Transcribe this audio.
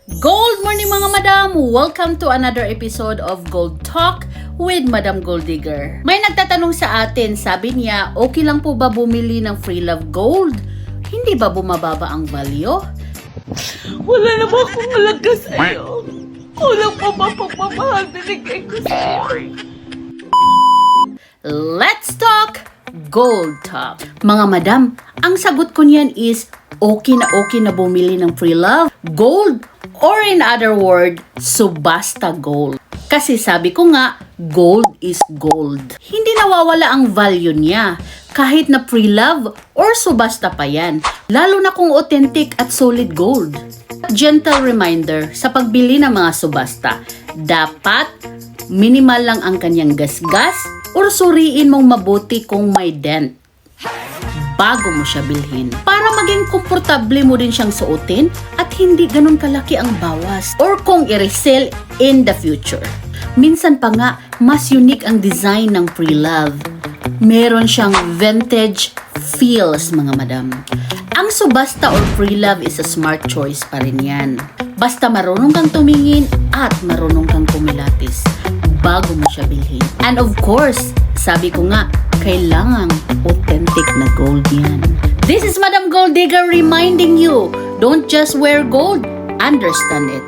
Gold morning mga madam! Welcome to another episode of Gold Talk with Madam Gold Digger. May nagtatanong sa atin, sabi niya, okay lang po ba bumili ng free love gold? Hindi ba bumababa ang value? Wala naman akong halaga sa'yo. Kulang pa ba pagmamahal binigay ko sa'yo? Let's talk Gold Talk. Mga madam, ang sagot ko niyan is okay na bumili ng free love gold or in other word, Subasta gold. Kasi sabi ko nga, gold is gold. Hindi nawawala ang value niya kahit na free love or subasta pa yan. Lalo na kung authentic at solid gold. Gentle reminder sa pagbili ng mga subasta, dapat minimal lang ang kanyang gasgas or suriin mong mabuti kung may dent bago mo siya bilhin. Para maging komportable mo din siyang suotin at hindi ganun kalaki ang bawas or kung i-resell in the future. Minsan pa nga, mas unique ang design ng free love. Meron siyang vintage feels mga madam. Ang subasta or free love is a smart choice pa rin yan. Basta marunong kang tumingin at marunong kang kumilatis bago mo siya bilhin. And of course, sabi ko nga, kailangang authentic na gold yan. This is Madam Gold Digger reminding you, don't just wear gold, understand it.